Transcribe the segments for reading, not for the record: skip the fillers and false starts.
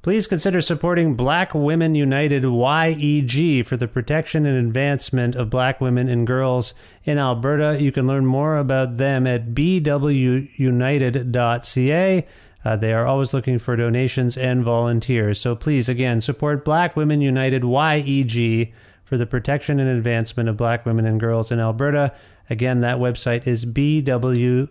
Please consider supporting Black Women United YEG for the protection and advancement of black women and girls in Alberta. You can learn more about them at bwunited.ca. They are always looking for donations and volunteers. So please, again, support Black Women United YEG for the protection and advancement of black women and girls in Alberta. Again, that website is bwunited.ca.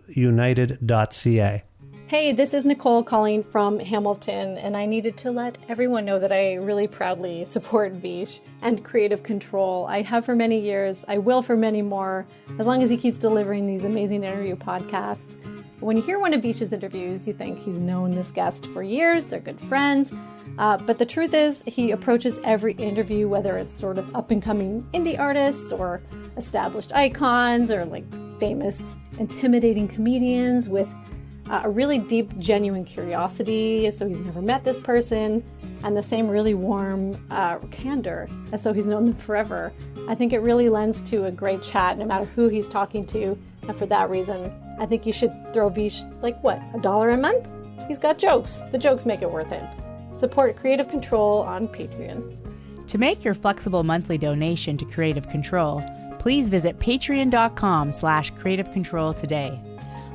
Hey, this is Nicole calling from Hamilton, and I needed to let everyone know that I really proudly support Vish and Creative Control. I have for many years, I will for many more, as long as he keeps delivering these amazing interview podcasts. When you hear one of Vish's interviews, you think he's known this guest for years, they're good friends, but the truth is he approaches every interview, whether it's sort of up-and-coming indie artists or established icons or like famous, intimidating comedians with a really deep, genuine curiosity, as though he's never met this person, and the same really warm candor, as though he's known them forever. I think it really lends to a great chat, no matter who he's talking to, and for that reason, I think you should throw Vish, $1 a month? He's got jokes. The jokes make it worth it. Support Creative Control on Patreon. To make your flexible monthly donation to Creative Control, please visit patreon.com/Creative Control today.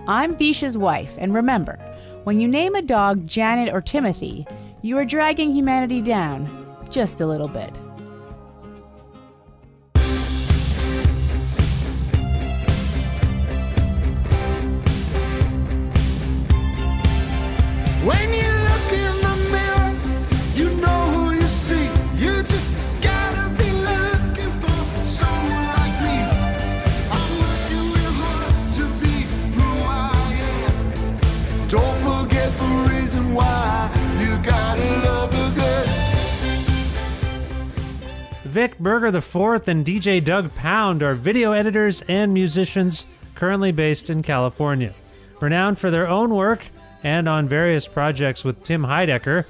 I'm Vish's wife, and remember, when you name a dog Janet or Timothy, you are dragging humanity down just a little bit. When you look in the mirror, you know who you see. You just gotta be looking for someone like me. I'm working real hard to be who I am. Don't forget the reason why you gotta love the good. Vic, Berger the Fourth, and DJ Douggpound are video editors and musicians currently based in California. Renowned for their own work and on various projects with Tim Heidecker,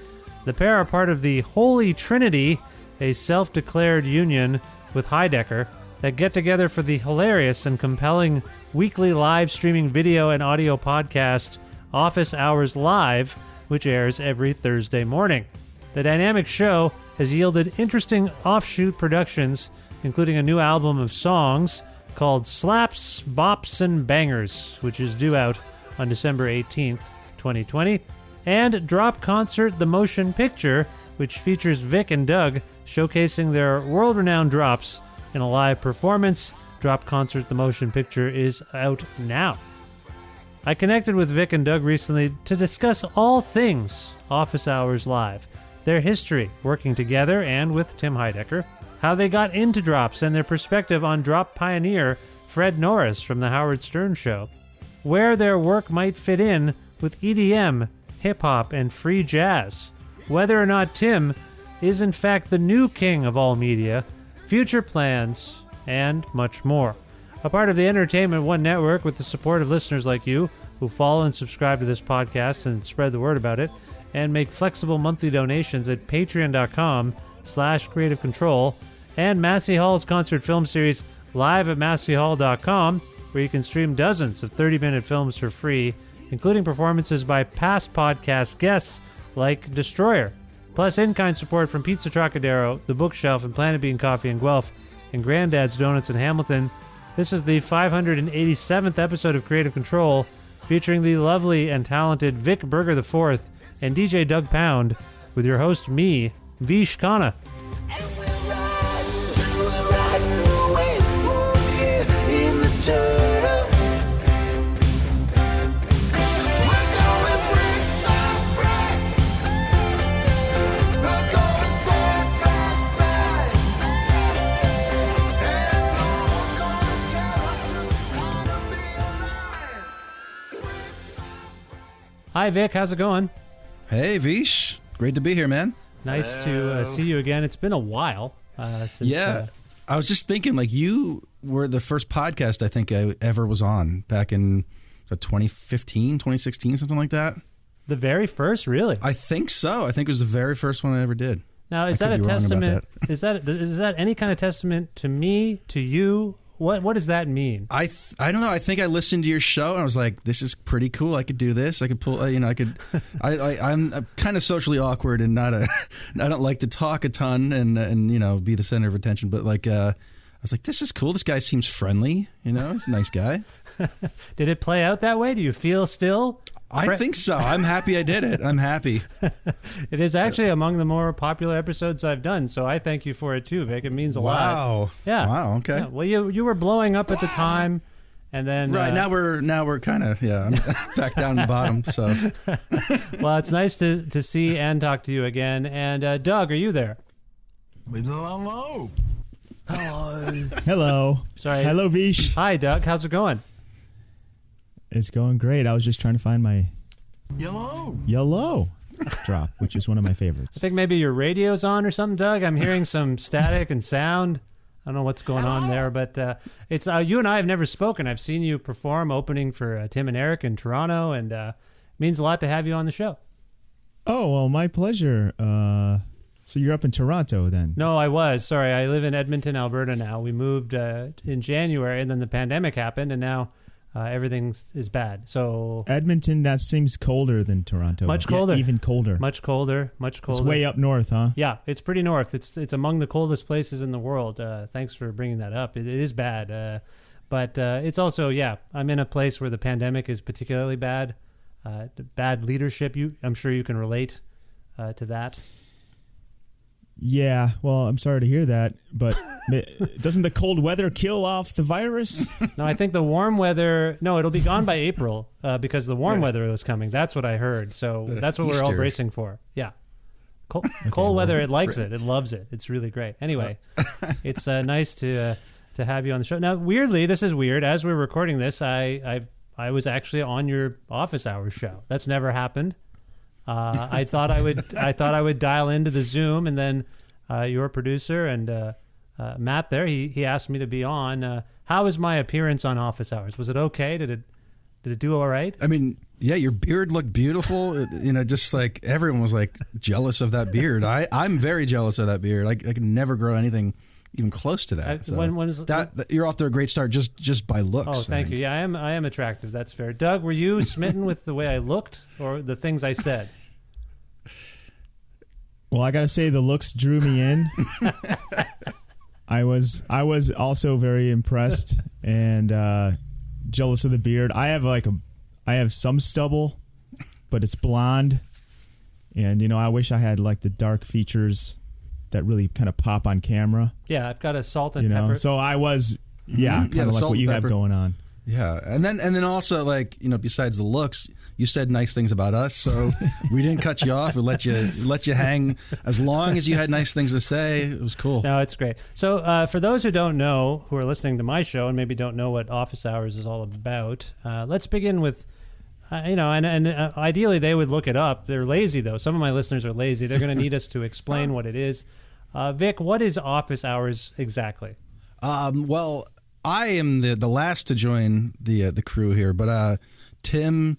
the pair are part of the Holy Trinity, a self-declared union with Heidecker that get together for the hilarious and compelling weekly live streaming video and audio podcast Office Hours Live, which airs every Thursday morning. The dynamic show has yielded interesting offshoot productions, including a new album of songs called Slaps, Bops, and Bangers, which is due out on December 18th, 2020, and Drop Concert the Motion Picture, which features Vic and Doug showcasing their world-renowned drops in a live performance. Drop Concert the Motion Picture is out now. I connected with Vic and Doug recently to discuss all things Office Hours Live, their history working together and with Tim Heidecker, how they got into drops and their perspective on drop pioneer Fred Norris from The Howard Stern Show, where their work might fit in with EDM, hip-hop, and free jazz, whether or not Tim is in fact the new king of all media, future plans, and much more. A part of the Entertainment One Network with the support of listeners like you who follow and subscribe to this podcast and spread the word about it, and make flexible monthly donations at patreon.com/Creative Control, and Massey Hall's concert film series live at masseyhall.com, where you can stream dozens of 30-minute films for free, including performances by past podcast guests like Destroyer, plus in-kind support from Pizza Trocadero, The Bookshelf, and Planet Bean Coffee in Guelph, and Granddad's Donuts in Hamilton. This is the 587th episode of Creative Control, featuring the lovely and talented Vic Berger IV and DJ Douggpound, with your host, me, Vish Khanna. Hi, Vic. How's it going? Hey, Vish. Great to be here, man. Nice to see you again. It's been a while since... Yeah. I was just thinking, you were the first podcast I think I ever was on back in 2015, 2016, something like that. The very first, really? I think so. I think it was the very first one I ever did. Now, is that a testament? Is that any kind of testament to me, to you, What does that mean? I don't know. I think I listened to your show and I was like, this is pretty cool. I could do this. I could pull. I'm kind of socially awkward and I don't like to talk a ton and be the center of attention. But I was like, this is cool. This guy seems friendly. He's a nice guy. Did it play out that way? Do you feel still? I think so. I'm happy I did it. I'm happy. It is actually among the more popular episodes I've done, so I thank you for it too, Vic. It means a lot. Wow. Yeah. Wow. Okay. Yeah. Well, you were blowing up at the time, and then right now we're kind of I'm back down to the bottom. So. Well, it's nice to see and talk to you again. And Doug, are you there? Hello. Hello. Sorry. Hello, Vish. Hi, Doug. How's it going? It's going great. I was just trying to find my yellow drop, which is one of my favorites. I think maybe your radio's on or something, Doug. I'm hearing some static and sound. I don't know what's going on there, but it's you and I have never spoken. I've seen you perform opening for Tim and Eric in Toronto, and it means a lot to have you on the show. Oh, well, my pleasure. So you're up in Toronto then? No, I was. Sorry, I live in Edmonton, Alberta now. We moved in January, and then the pandemic happened, and now everything is bad. So Edmonton, that seems colder than Toronto. Much colder. Yeah, even colder. Much colder. It's way up north, huh? Yeah, it's pretty north. It's among the coldest places in the world. Thanks for bringing that up. It is bad. But it's also, I'm in a place where the pandemic is particularly bad. Bad leadership. I'm sure you can relate to that. Yeah, well, I'm sorry to hear that, but doesn't the cold weather kill off the virus? No, I think the warm weather... No, it'll be gone by April because the warm weather was coming. That's what I heard. So that's what we're all bracing for. Yeah. Cold weather, it likes it. It loves it. It's really great. Anyway, it's nice to have you on the show. Now, weirdly, this is weird. As we're recording this, I was actually on your office hours show. That's never happened. I thought I would dial into the Zoom, and then your producer and Matt there, he asked me to be on. How was my appearance on Office Hours? Was it okay? Did it do all right? I mean, yeah, your beard looked beautiful. Just like everyone was like jealous of that beard. I'm very jealous of that beard. I could never grow anything even close to that. So you're off to a great start just by looks. Oh, thank you. Yeah, I am attractive. That's fair. Doug, were you smitten with the way I looked or the things I said? Well, I gotta say the looks drew me in. I was also very impressed and jealous of the beard. I have some stubble, but it's blonde, and I wish I had like the dark features that really kind of pop on camera. Yeah, I've got a salt and pepper. So I was kind of like what you have going on. Yeah, and then also besides the looks, you said nice things about us, so we didn't cut you off. We let you hang as long as you had nice things to say. It was cool. No, it's great. So for those who don't know, who are listening to my show and maybe don't know what Office Hours is all about, let's begin with, and ideally they would look it up. They're lazy though. Some of my listeners are lazy. They're going to need us to explain what it is. Vic, what is Office Hours exactly? Well, I am the last to join the crew here, but Tim,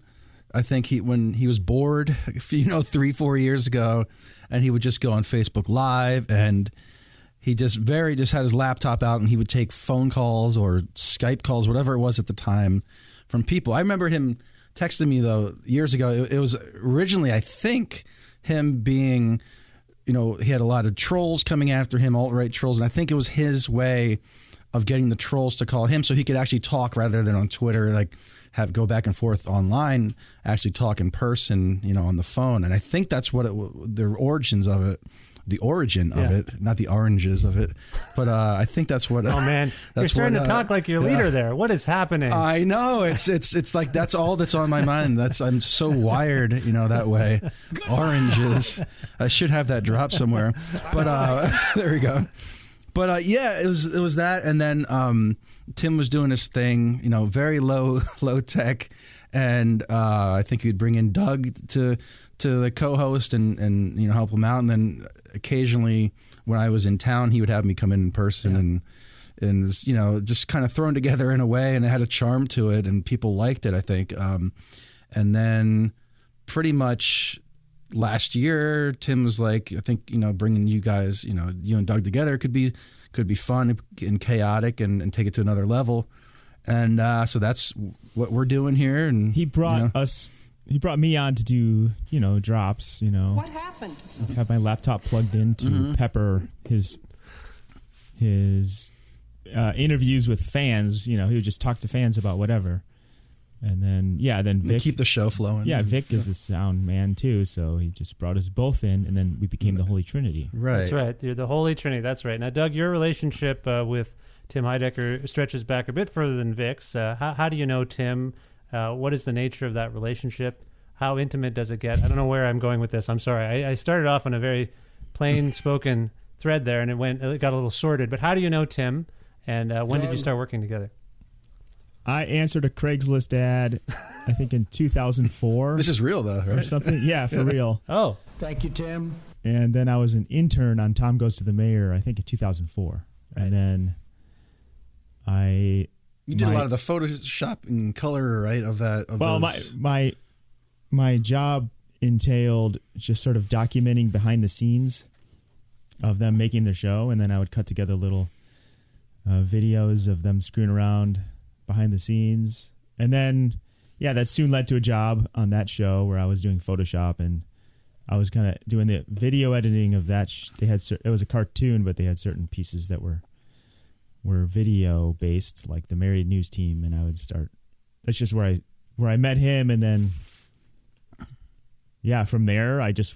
I think when he was bored, 3-4 years ago, and he would just go on Facebook Live, and he just had his laptop out, and he would take phone calls or Skype calls, whatever it was at the time, from people. I remember him texting me though years ago. It was originally, I think, him being, he had a lot of trolls coming after him, alt-right trolls, and I think it was his way of getting the trolls to call him so he could actually talk rather than on Twitter, go back and forth online, actually talk in person, on the phone. And I think that's what the origins of it, not the oranges of it. But I think that's what. Oh man, you're starting to talk like your leader there. What is happening? I know it's like that's all that's on my mind. I'm so wired, that way. Oranges. I should have that drop somewhere. But there we go. But it was that, and then Tim was doing his thing, very low tech, and I think he'd bring in Doug to the co-host and help him out, and then occasionally when I was in town, he would have me come in person, and it was, just kind of thrown together in a way, and it had a charm to it, and people liked it, I think, and then pretty much last year, Tim was like, I think, bringing you guys, you and Doug together could be fun and chaotic and take it to another level. And so that's what we're doing here. And he brought me on to do, drops, What happened? I have my laptop plugged in to pepper his interviews with fans. He would just talk to fans about whatever. And then Vic, keep the show flowing. Yeah, Vic is a sound man too, so he just brought us both in, and then we became the Holy Trinity. Right. That's right. You're the Holy Trinity. That's right. Now, Doug, your relationship with Tim Heidecker stretches back a bit further than Vic's. How do you know Tim? What is the nature of that relationship? How intimate does it get? I don't know where I'm going with this. I'm sorry. I started off on a very plain-spoken thread there, and it got a little sordid. But how do you know Tim, and when did you start working together? I answered a Craigslist ad, I think in 2004. This is real, though, right? Or something. Yeah, for real. Oh. Thank you, Tim. And then I was an intern on Tom Goes to the Mayor, I think in 2004. Right. And then You did a lot of the Photoshop and color, right, of that? My job entailed just sort of documenting behind the scenes of them making their show, and then I would cut together little videos of them screwing around behind the scenes. And then, that soon led to a job on that show where I was doing Photoshop, and I was kind of doing the video editing of that. It was a cartoon, but they had certain pieces that were video based, like the Married News Team, and I would start. That's just where I met him, and then from there I just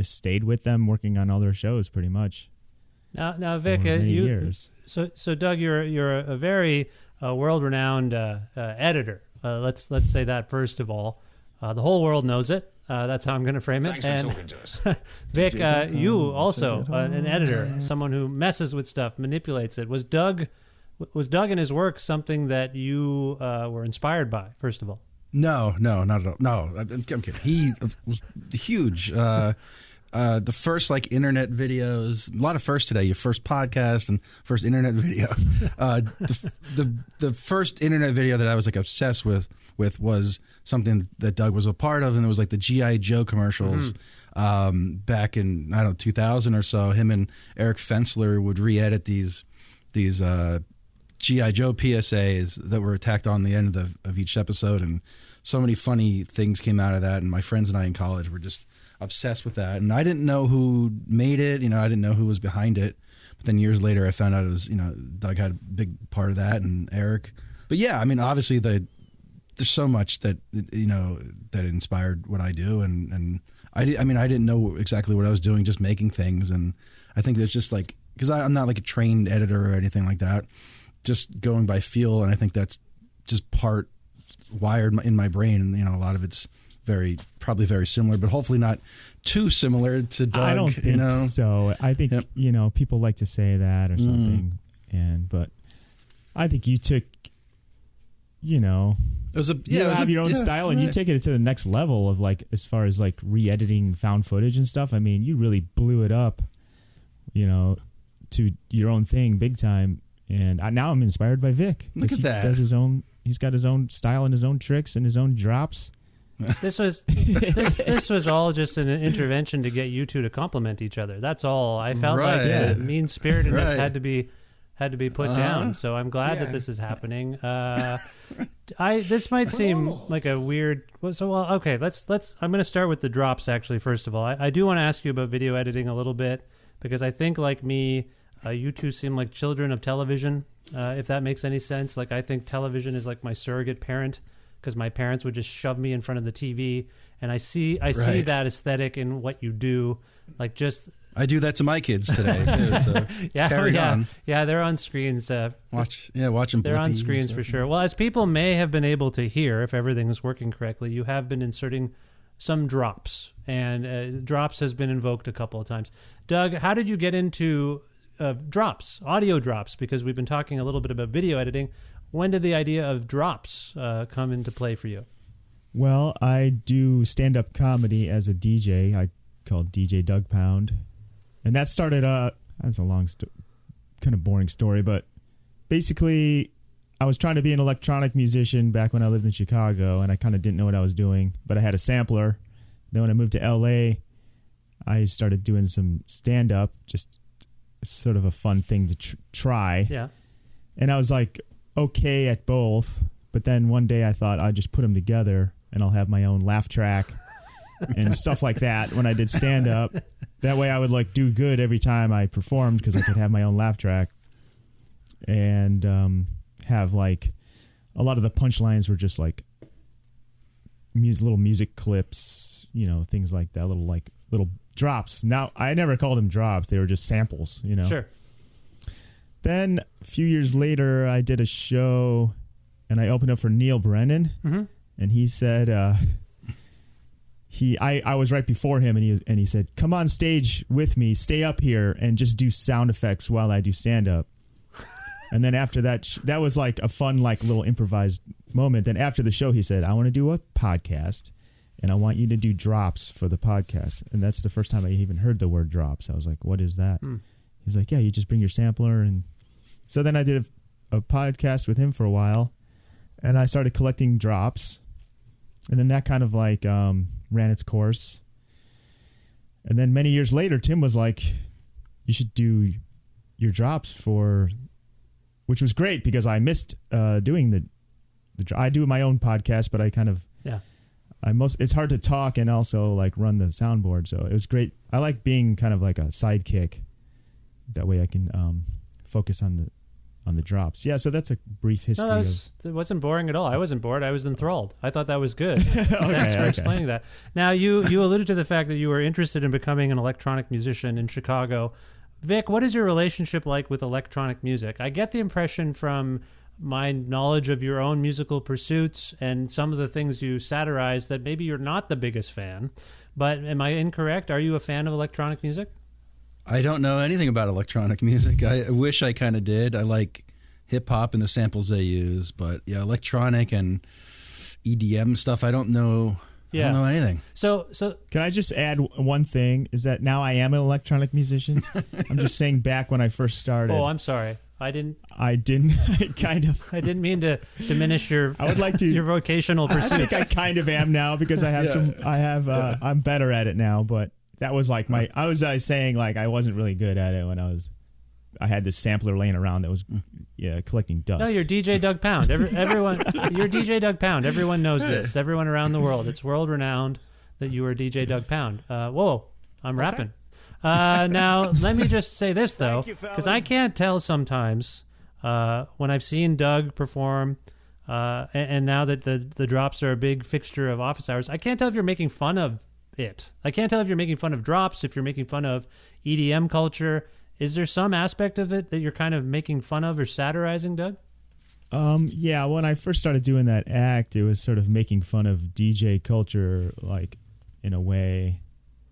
stayed with them working on all their shows pretty much. Now, Vic, years. So Doug, you're a very world-renowned editor. Let's say that first of all. The whole world knows it. That's how I'm going to frame it. Thanks for talking to us. Vic, you also an editor, someone who messes with stuff, manipulates it. Was Doug and his work something that you were inspired by? First of all, no, not at all. No, I'm kidding. He was huge. The first internet videos, a lot of firsts today. Your first podcast and first internet video. The first internet video that I was obsessed with was something that Doug was a part of, and it was the G.I. Joe commercials back in 2000 or so. Him and Eric Fensler would re-edit these G.I. Joe PSAs that were tacked on the end of each episode, and so many funny things came out of that. And my friends and I in college were just obsessed with that, and I didn't know who made it. I didn't know who was behind it. But then years later, I found out it was Doug had a big part of that, and Eric. But obviously there's so much that that inspired what I do, and I didn't know exactly what I was doing, just making things, and I think that's just because I'm not a trained editor or anything like that, just going by feel, and I think that's just part wired in my brain, and a lot of it's probably very similar, but hopefully not too similar to Doug. I don't think so. I think people like to say that or something, but I think you took. You have your own style, and you take it to the next level of as far as re-editing found footage and stuff. I mean, you really blew it up, to your own thing big time. And now I'm inspired by Vic. Look at that. He's got his own style and his own tricks and his own drops. This was all just an intervention to get you two to compliment each other. That's all. I felt the mean-spiritedness had to be put down. So I'm glad that this is happening. This might seem like a weird. Okay. Let's. I'm going to start with the drops. Actually, first of all, I do want to ask you about video editing a little bit, because I think, like me, you two seem like children of television. If that makes any sense. I think television is like my surrogate parent, because my parents would just shove me in front of the TV, and I see that aesthetic in what you do. I do that to my kids today too. So carry on. Yeah, they're on screens. Watching. They're on screens for sure. Well, as people may have been able to hear, if everything is working correctly, you have been inserting some drops, and drops has been invoked a couple of times. Doug, how did you get into drops, audio drops? Because we've been talking a little bit about video editing. When did the idea of drops come into play for you? Well, I do stand-up comedy as a DJ. I called DJ Douggpound. And that started, that's a long, kind of boring story, but basically I was trying to be an electronic musician back when I lived in Chicago, and I kind of didn't know what I was doing, but I had a sampler. Then when I moved to LA, I started doing some stand-up, just sort of a fun thing to try. Yeah. And I was like, okay at both. But then one day I thought I'd just put them together and I'll have my own laugh track and stuff like that when I did stand-up. That way I would like do good every time I performed because I could have my own laugh track. And have like a lot of the punchlines were just like little music clips, you know, things like that, little drops. Now, I never called them drops. They were just samples, you know. Sure. Then a few years later, I did a show and I opened up for Neil Brennan. Mm-hmm. And he said, I was right before him and he said, come on stage with me, stay up here and just do sound effects while I do stand up. And then after that, that was like a fun, like little improvised moment. Then after the show, he said, I want to do a podcast and I want you to do drops for the podcast. And that's the first time I even heard the word drops. I was like, what is that? He's like, yeah, you just bring your sampler. And so then I did a podcast with him for a while and I started collecting drops. And then that kind of like ran its course. And then many years later, Tim was like, you should do your drops for... Which was great because I missed doing I do my own podcast, but I kind of it's hard to talk and also like run the soundboard, so it was great. I like being kind of like a sidekick. That way I can focus on the drops. Yeah, so that's a brief history. No, it wasn't boring at all. I wasn't bored. I was enthralled. I thought that was good. Thanks for explaining that. Now you alluded to the fact that you were interested in becoming an electronic musician in Chicago. Vic, what is your relationship like with electronic music? I get the impression from my knowledge of your own musical pursuits and some of the things you satirize that maybe you're not the biggest fan. But am I incorrect? Are you a fan of electronic music? I don't know anything about electronic music. I wish I kind of did. I like hip-hop and the samples they use. But yeah, electronic and EDM stuff, I don't know... Yeah. I don't know anything. So can I just add one thing? Is that now I am an electronic musician? I'm just saying back when I first started. Oh, I'm sorry. I didn't kind of. I didn't mean to diminish your. I would like to your vocational pursuits. I think I kind of am now because I have I'm better at it now. But that was like I was saying like I wasn't really good at it when I had this sampler laying around that was collecting dust. No, you're DJ Doug Pound. Everyone, you're DJ Doug Pound. Everyone knows this. Everyone around the world. It's world renowned that you are DJ Doug Pound. Whoa, I'm rapping. Now, let me just say this, though, because I can't tell sometimes when I've seen Doug perform, and now that the drops are a big fixture of office hours, I can't tell if you're making fun of it. I can't tell if you're making fun of drops, if you're making fun of EDM culture. Is there some aspect of it that you're kind of making fun of or satirizing, Doug? Yeah, when I first started doing that act, it was sort of making fun of DJ culture, like, in a way.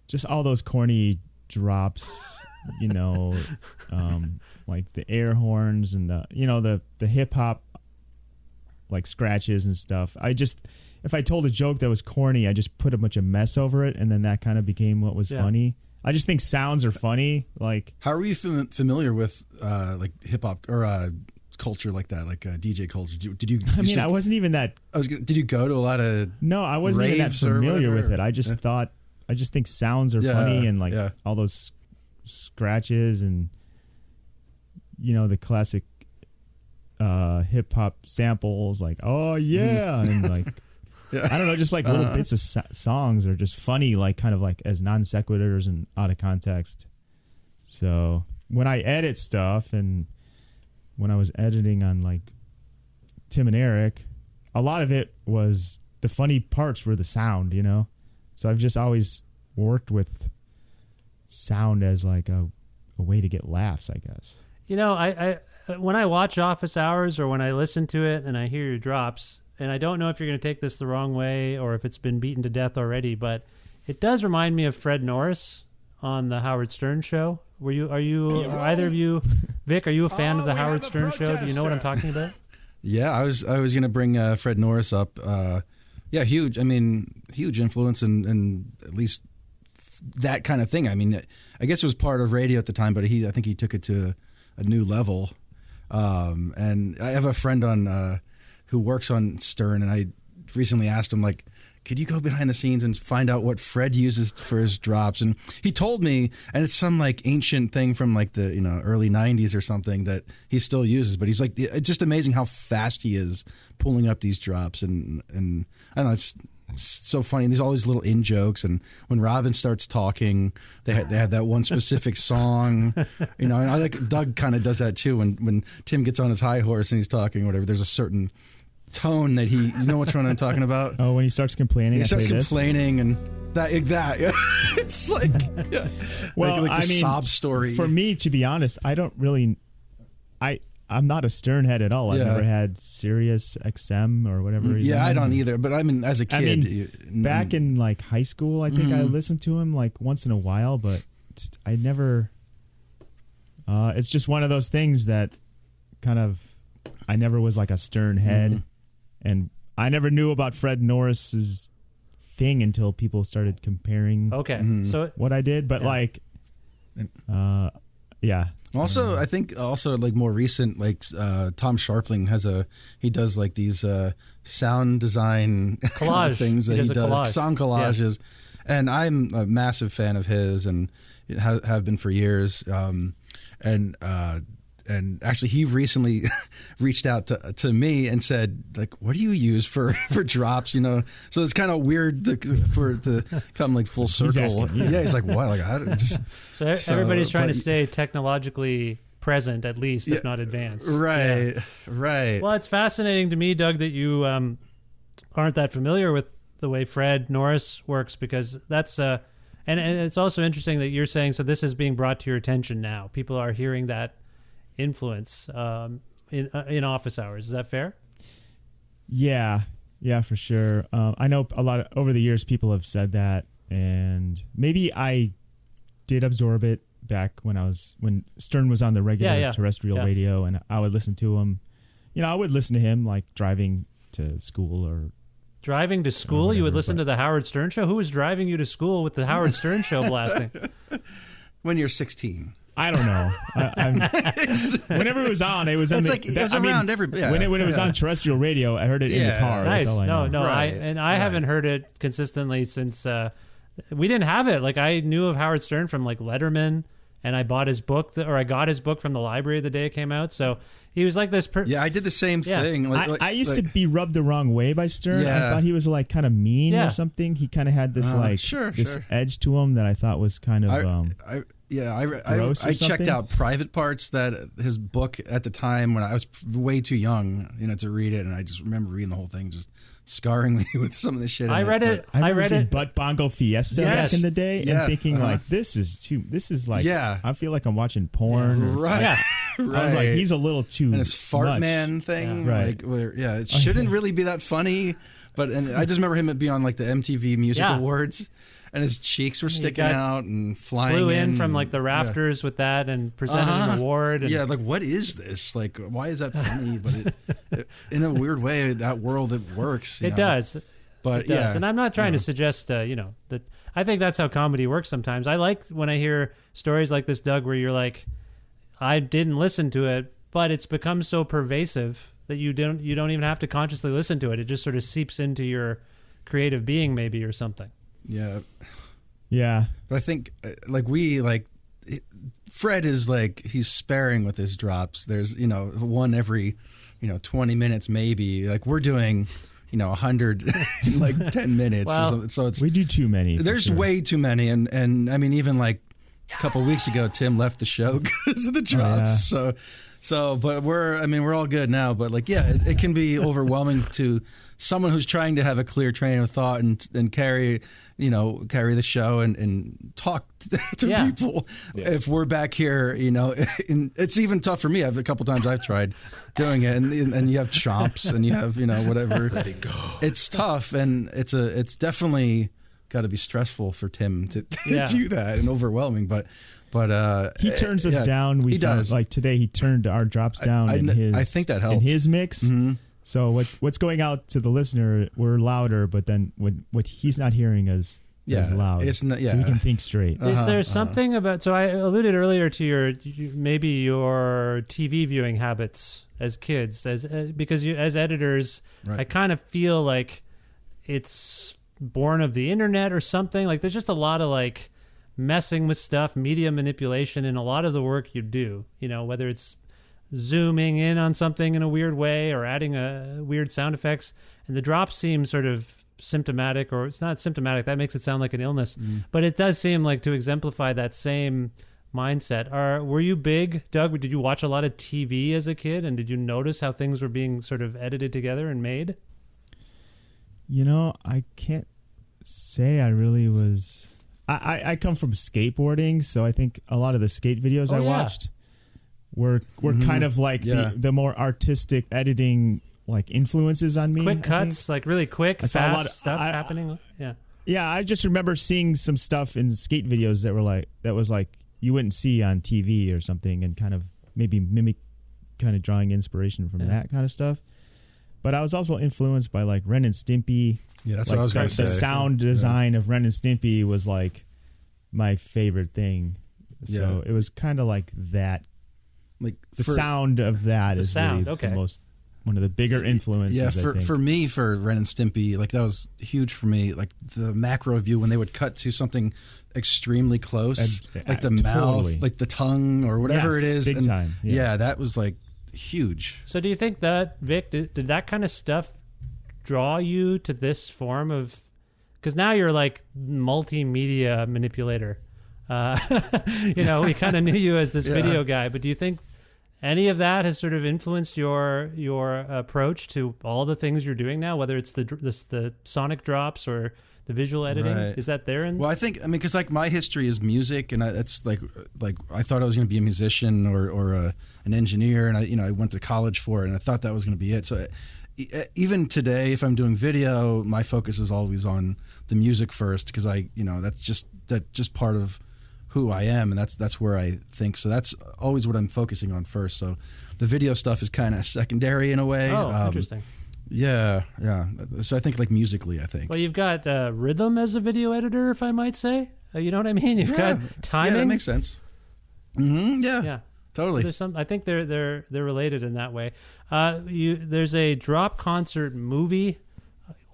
Just all those corny drops, you know, like the air horns and the hip-hop, like, scratches and stuff. If I told a joke that was corny, I just put a bunch of mess over it, and then that kind of became what was funny. I just think sounds are funny. Like, how are you familiar with like hip hop or culture like that, like DJ culture? Did you? I wasn't even that. Did you go to a lot of? No, I wasn't even that familiar with it. I just think sounds are funny and like all those scratches and the classic hip hop samples, like and like. Yeah. I don't know, just like little bits of songs are just funny, like kind of like as non sequiturs and out of context. So when I edit stuff and when I was editing on like Tim and Eric, a lot of it was the funny parts were the sound, So I've just always worked with sound as like a way to get laughs, I guess. I when I watch Office Hours or when I listen to it and I hear your drops, and I don't know if you're going to take this the wrong way or if it's been beaten to death already, but it does remind me of Fred Norris on the Howard Stern show. Are either of you, Vic, are you a fan of the Howard Stern show? Do you know what I'm talking about? Yeah, I was going to bring Fred Norris up. Huge. I mean, huge influence and at least that kind of thing. I mean, I guess it was part of radio at the time, but I think he took it to a new level. And I have a friend on who works on Stern, and I recently asked him, like, could you go behind the scenes and find out what Fred uses for his drops? And he told me, and it's some like ancient thing from like the early 90s or something that he still uses. But he's like, it's just amazing how fast he is pulling up these drops. And I don't know, it's so funny. There's all these little in jokes, and when Robin starts talking, they have that one specific song, and I like Doug kind of does that too. When Tim gets on his high horse and he's talking, or whatever, there's a certain tone that you know which one I'm talking about. Oh, when he starts complaining, he starts complaining, and that yeah. It's like, yeah. Well, like the sob story. For me, to be honest, I don't really, I'm not a Stern head at all. I've never had Sirius XM or whatever. Yeah, I don't either. But I mean, as a kid, back in like high school, I think I listened to him like once in a while, but I never. It's just one of those things that kind of, I never was like a Stern head, and I never knew about Fred Norris's thing until people started comparing. Okay, so what I did, but yeah. Also, I think like more recent, like Tom Sharpling he does like these sound design collage things that he does, collage. Sound collages, and I'm a massive fan of his, and have been for years. And actually, he recently reached out to me and said, like, what do you use for drops? So it's kind of weird for it to come like full circle. He's like, what? Like, so everybody's trying to stay technologically present, at least, if not advanced. Right, right. Well, it's fascinating to me, Doug, that you aren't that familiar with the way Fred Norris works, because that's and it's also interesting that you're saying, so this is being brought to your attention now. People are hearing that influence in office hours. Is that fair? Yeah, for sure. I know over the years people have said that, and maybe I did absorb it back when Stern was on the regular terrestrial radio, and I would listen to him. I would listen to him like driving to school or. Driving to school, whatever, you would listen to the Howard Stern show? Who was driving you to school with the Howard Stern show blasting? When you're 16. I don't know. Whenever it was on, it was. It's it was around every. Yeah, when it was on terrestrial radio, I heard it in the car. Nice. That's all I know. No, right. I haven't heard it consistently since we didn't have it. Like, I knew of Howard Stern from like Letterman, and I bought his book, or I got his book from the library the day it came out. So he was like this. I did the same thing. I used to be rubbed the wrong way by Stern. Yeah. I thought he was like kind of mean or something. He kind of had this this edge to him that I thought was kind of. I checked out private parts that his book at the time when I was way too young, to read it, and I just remember reading the whole thing, just scarring me with some of the shit. I read it. I read it. Butt Bongo Fiesta back in the day, and thinking like, this is like, I feel like I'm watching porn. Right. Yeah. I was like, he's a little too. And his fart much. man thing, right? It shouldn't really be that funny, but I just remember him being on like the MTV Music Awards. And his cheeks were sticking out and flying. Flew in from like the rafters with that and presented an award. And like, what is this? Like, why is that funny? But it, in a weird way, that world, it works. It does. But it does. And I'm not trying to suggest, that I think that's how comedy works sometimes. I like when I hear stories like this, Doug, where you're like, I didn't listen to it, but it's become so pervasive that you don't even have to consciously listen to it. It just sort of seeps into your creative being, maybe, or something. Yeah. But I think Fred is like, he's sparing with his drops. There's, one every, 20 minutes maybe. Like, we're doing, 100 in like 10 minutes or something. So we do too many. There's way too many. And I mean, even like a couple of weeks ago, Tim left the show because of the drops. So, but we're all good now. But like, it can be overwhelming to someone who's trying to have a clear train of thought and carry the show and talk to people. Yeah. If we're back here, it's even tough for me. A couple times I've tried doing it, and you have chomps and you have whatever. Let it go. It's tough, and it's definitely got to be stressful for Tim to do that and overwhelling, but he turns us down. He does. Like today, he turned our drops down. I think that helped in his mix. Mm-hmm. So what's going out to the listener? We're louder, but then what he's not hearing is loud. It's not, so we can think straight. Is there something about? So I alluded earlier to your TV viewing habits as kids, because as editors, I kind of feel like it's born of the internet or something? Like, there's just a lot of like messing with stuff, media manipulation in a lot of the work you do, you know, whether it's zooming in on something in a weird way or adding weird sound effects. And the drops seem sort of symptomatic, or it's not symptomatic. That makes it sound like an illness, but it does seem like to exemplify that same mindset. Were you big, Doug? Did you watch a lot of TV as a kid, and did you notice how things were being sort of edited together and made? You know, I can't say I really was. I come from skateboarding, so I think a lot of the skate videos I watched were kind of like the more artistic editing like influences on me. Quick cuts, like really quick, fast stuff happening. Yeah, I just remember seeing some stuff in skate videos that was like you wouldn't see on TV or something, and kind of maybe mimic, kind of drawing inspiration from that kind of stuff. But I was also influenced by like Ren and Stimpy. Yeah, that's like what I was going to say. The sound design of Ren and Stimpy was like my favorite thing. So it was kind of like that. Like the sound of that is really the most, one of the bigger influences. Yeah, I think. for me, for Ren and Stimpy, like that was huge for me. Like the macro view when they would cut to something extremely close, like the mouth, like the tongue, or whatever it is. Big time. Yeah, that was like huge. So do you think that, Vic, did that kind of stuff draw you to this form of, because now you're like multimedia manipulator. You know, we kind of knew you as this video guy, but do you think any of that has sort of influenced your approach to all the things you're doing now, whether it's the sonic drops or the visual editing? Right. Is that there? Well, I mean, because like my history is music, and it's like I thought I was going to be a musician or an engineer, and I went to college for it, and I thought that was going to be it. So even today, if I'm doing video, my focus is always on the music first, because that's just part of who I am, and that's where I think. So that's always what I'm focusing on first. So the video stuff is kind of secondary in a way. Oh, interesting. Yeah. So I think like musically, I think. Well, you've got rhythm as a video editor, if I might say. You know what I mean? You've got timing. Yeah, that makes sense. Mm-hmm, yeah. Totally. So there's some. I think they're related in that way. There's a drop concert movie.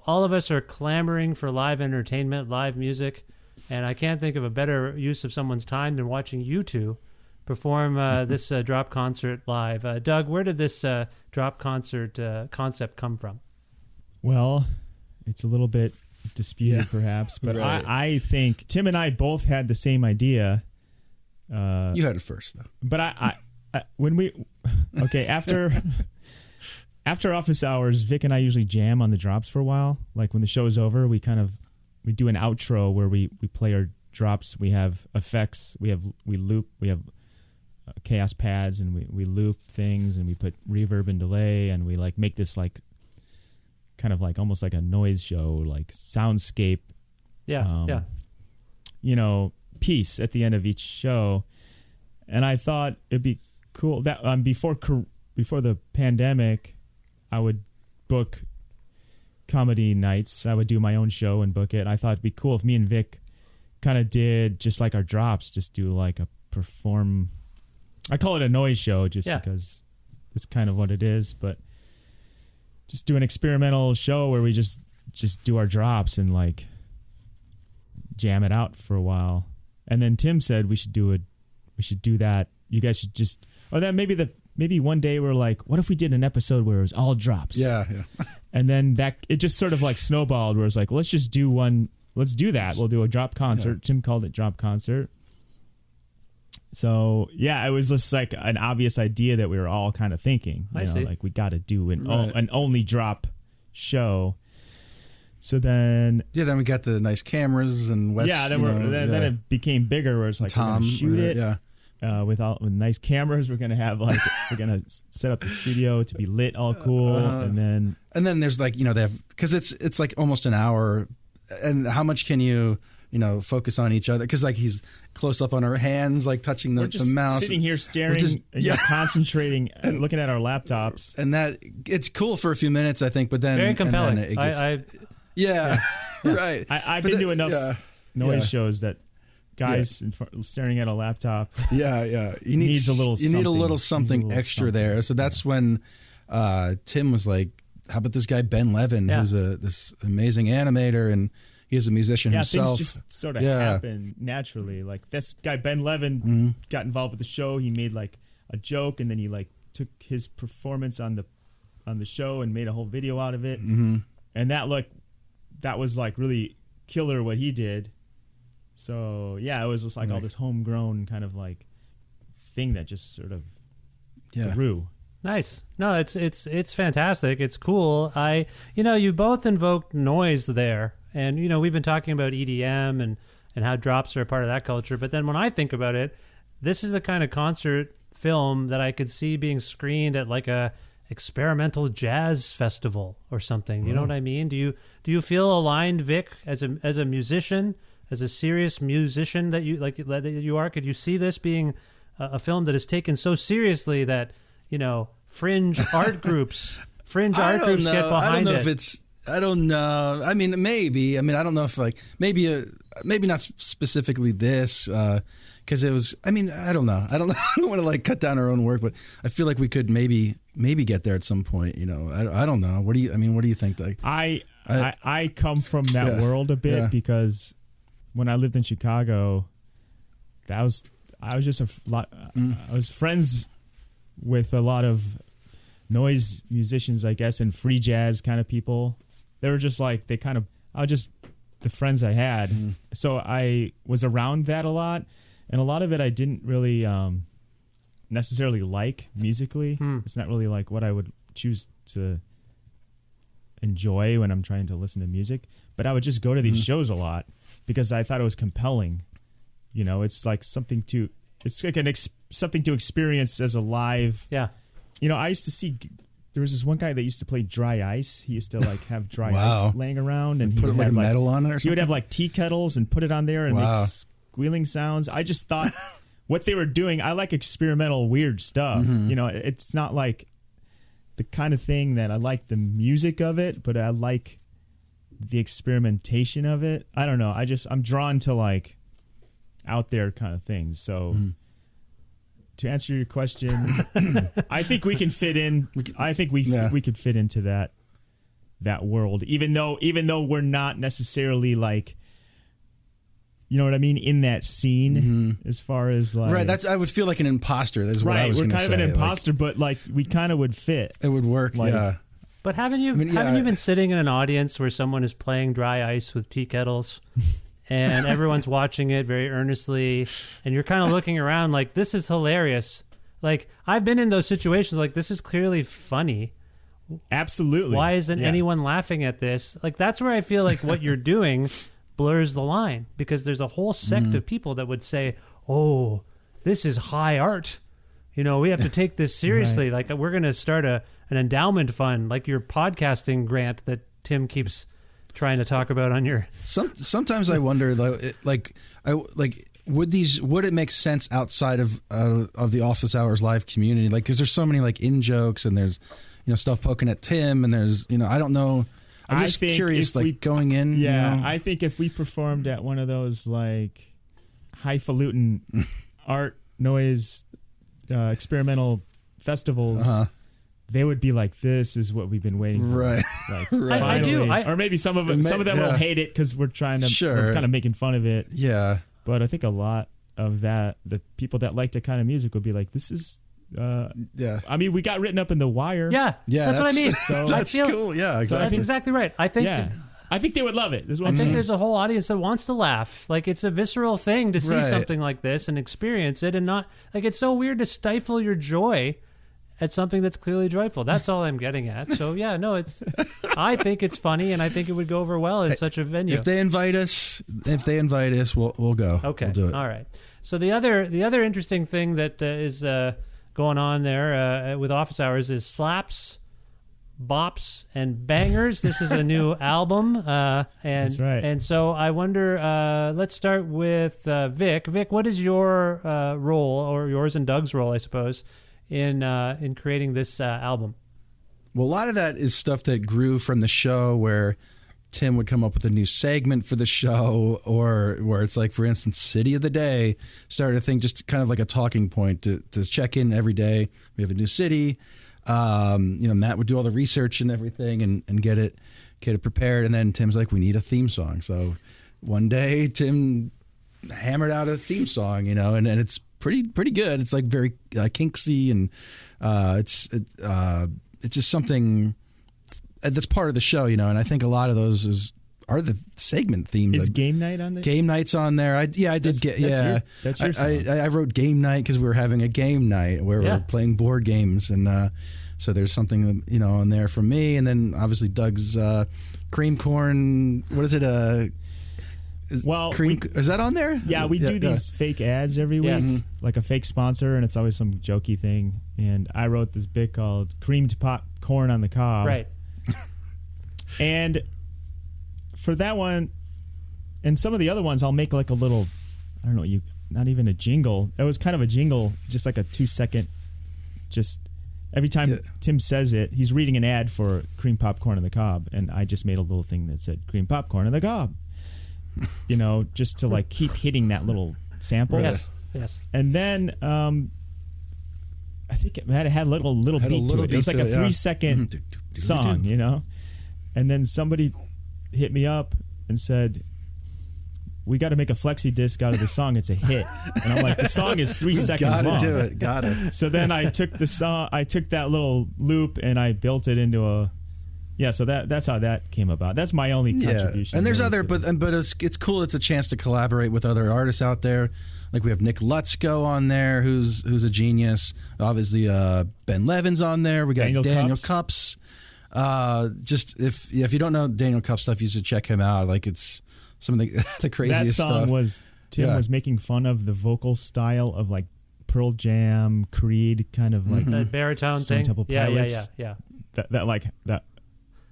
All of us are clamoring for live entertainment, live music, and I can't think of a better use of someone's time than watching you two perform this drop concert live. Doug, where did this drop concert concept come from? Well, it's a little bit disputed, perhaps, but right. I think Tim and I both had the same idea. You had it first, though. But after office hours, Vic and I usually jam on the drops for a while. Like when the show is over, we do an outro where we play our drops. We have effects. We loop. We have chaos pads, and we loop things, and we put reverb and delay, and we like make this like kind of like almost like a noise show, like soundscape. Yeah. Piece at the end of each show. And I thought it'd be cool that before the pandemic, I would book comedy nights. I would do my own show and book it. I thought it'd be cool if me and Vic kind of did just like our drops, just do like a perform. I call it a noise show just because it's kind of what it is, but just do an experimental show where we just do our drops and like jam it out for a while. And then Tim said we should do that. You guys should just, or then maybe one day we're like, what if we did an episode where it was all drops? Yeah. And then it just sort of like snowballed where it's like, let's just do one. Let's do that. We'll do a drop concert. Yeah. Tim called it drop concert. So yeah, it was just like an obvious idea that we were all kind of thinking. I see. Like we got to do an only drop show. So then we got the nice cameras and Wes. Yeah, then it became bigger where it's like Tom, we're gonna shoot it. With nice cameras, we're gonna have like we're gonna set up the studio to be lit all cool, and then there's like they have, because it's like almost an hour, and how much can you focus on each other, because like he's close up on our hands, like touching the mouse, sitting here staring, concentrating, and looking at our laptops, and that it's cool for a few minutes, I think, but then very compelling. It gets, right. I've been to enough noise shows that guys staring at a laptop. You need a little something extra there. So that's when Tim was like, "How about this guy Ben Levin, who's this amazing animator?" And he is a musician himself. Things just sort of happen naturally. Like this guy Ben Levin got involved with the show. He made like a joke, and then he like took his performance on the show and made a whole video out of it. And that was like really killer what he did. So yeah, it was just like all this homegrown kind of like thing that just sort of grew. Nice. No, it's fantastic. It's cool. You both invoked noise there, and we've been talking about EDM and how drops are a part of that culture. But then when I think about it, this is the kind of concert film that I could see being screened at like a experimental jazz festival or something. You know what I mean? Do you feel aligned, Vic, as a musician, as a serious musician that you are? Could you see this being a film that is taken so seriously that fringe art groups get behind it? I don't know if it's. I don't know. I mean, maybe. I mean, I don't know if like maybe not specifically this because it was. I mean, I don't know. I don't want to like cut down our own work, but I feel like we could maybe get there at some point. I don't know. What do you think, Doug? I come from that world a bit because when I lived in Chicago, I was just I was friends with a lot of noise musicians, I guess, and free jazz kind of people. They were just like, I was just the friends I had. So I was around that a lot. And a lot of it I didn't really necessarily like musically. It's not really like what I would choose to enjoy when I'm trying to listen to music. But I would just go to these shows a lot because I thought it was compelling. It's like something to experience as a live. Yeah. I used to see, there was this one guy that used to play dry ice. He used to like have dry ice laying around, and he put would like have metal on it or something. He would have like tea kettles and put it on there and make squealing sounds. I just thought what they were doing. I like experimental weird stuff. It's not like the kind of thing that I like the music of it, but I like the experimentation of it. I don't know. I'm drawn to like out there kind of things. So to answer your question, I think we can fit in. I think we could fit into that world, even though we're not necessarily like, you know what I mean, in that scene as far as like right. I would feel like an imposter. That's what I was going to say. We're kind of an imposter, but like we kind of would fit. It would work. Like, But haven't you been sitting in an audience where someone is playing dry ice with tea kettles? And everyone's watching it very earnestly, and you're kind of looking around like, this is hilarious. Like, I've been in those situations like, this is clearly funny. Absolutely. Why isn't anyone laughing at this? Like, that's where I feel like what you're doing blurs the line, because there's a whole sect of people that would say, oh, this is high art. We have to take this seriously. Right. Like, we're going to start an endowment fund, like your podcasting grant that Tim keeps trying to talk about on your. Sometimes I wonder though, would it make sense outside of the Office Hours live community? Like, because there's so many like in jokes, and there's stuff poking at Tim, and there's I don't know. I'm just curious, like going in. Yeah, I think if we performed at one of those like highfalutin art noise experimental festivals. They would be like, "This is what we've been waiting for." Right, like, right. I do. Or maybe some of them will hate it because we're trying to, we're kind of making fun of it. Yeah, but I think a lot of that, the people that like that kind of music would be like, "This is." I mean, we got written up in The Wire. Yeah. That's what I mean. So that's cool. Yeah, exactly. So that's exactly right. I think. Yeah. I think they would love it. I think there's a whole audience that wants to laugh. Like, it's a visceral thing to see something like this and experience it, and not like, it's so weird to stifle your joy at something that's clearly joyful. That's all I'm getting at. So yeah, no, I think it's funny, and I think it would go over well in such a venue. If they invite us, we'll go. Okay, we'll do it. All right. So the other interesting thing that is going on there with Office Hours is slaps, bops, and bangers. This is a new album, and that's right. And so I wonder. Let's start with Vic. Vic, what is your role, or yours and Doug's role, I suppose, in creating this album? Well, a lot of that is stuff that grew from the show, where Tim would come up with a new segment for the show, or where it's like, for instance, City of the Day started a thing, just kind of like a talking point to check in every day. We have a new city. Matt would do all the research and everything and get it get it prepared, and then Tim's like, we need a theme song. So one day Tim hammered out a theme song, and it's pretty good. It's like very kinksy, and it's just something that's part of the show, and I think a lot of those are the segment themes. Is Game Night on there? Game Night's on there. I did get that's your song. I wrote Game Night because we were having a game night where we're playing board games, and so there's something on there from me, and then obviously Doug's cream corn. What is it? Is that on there? Yeah, we do these fake ads every week, like a fake sponsor, and it's always some jokey thing. And I wrote this bit called "Creamed Popcorn on the Cob." Right. And for that one, and some of the other ones, I'll make like a little, I don't know, not even a jingle. It was kind of a jingle, just like a 2-second, just every time Tim says it, he's reading an ad for cream popcorn on the cob, and I just made a little thing that said cream popcorn on the cob, just to like keep hitting that little sample. Yes. And then I think it had a little beat to it. It was like a 3-second song, And then somebody hit me up and said, we got to make a flexi disc out of the song. It's a hit. And I'm like, the song is 3 seconds long. Do it. Got it. So then I took that little loop and I built it into so that's how that came about. That's my only contribution. And there's other, but it's cool. It's a chance to collaborate with other artists out there. Like we have Nick Lutzko on there, who's a genius. Obviously, Ben Levin's on there. We got Daniel Cups. Just if you don't know Daniel Cup stuff, you should check him out. Like it's some of the craziest stuff. That song was Tim was making fun of the vocal style of like Pearl Jam, Creed, kind of like that baritone Stone thing. Temple Pilots. Yeah. That.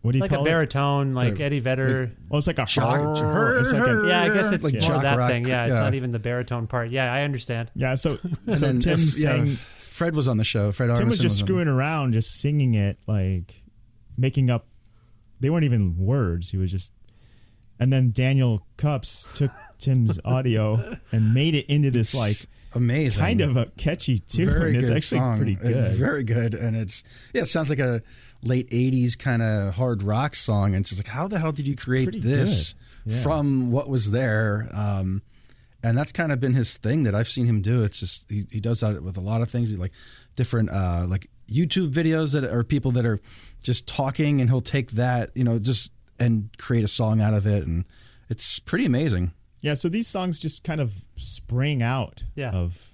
What do you like call it? Like a baritone, like Eddie Vedder. It's like a it's like I guess it's like more that rock, thing. Yeah, it's not even the baritone part. Yeah, I understand. Yeah, so Tim sang. Fred was on the show. Fred Armisen Tim was just screwing around, just singing it, like making up. They weren't even words. He was just. And then Daniel Cups took Tim's audio and made it into this like amazing, kind of a catchy tune. Very it's good actually song. pretty good. It's very good, and it sounds like a late 80s kind of hard rock song, and it's just like, how the hell did you create this from what was there? And that's kind of been his thing that I've seen him do. It's just he does that with a lot of things. He like different like YouTube videos that are people that are just talking, and he'll take that just and create a song out of it, and it's pretty amazing. Yeah, so these songs just kind of spring out of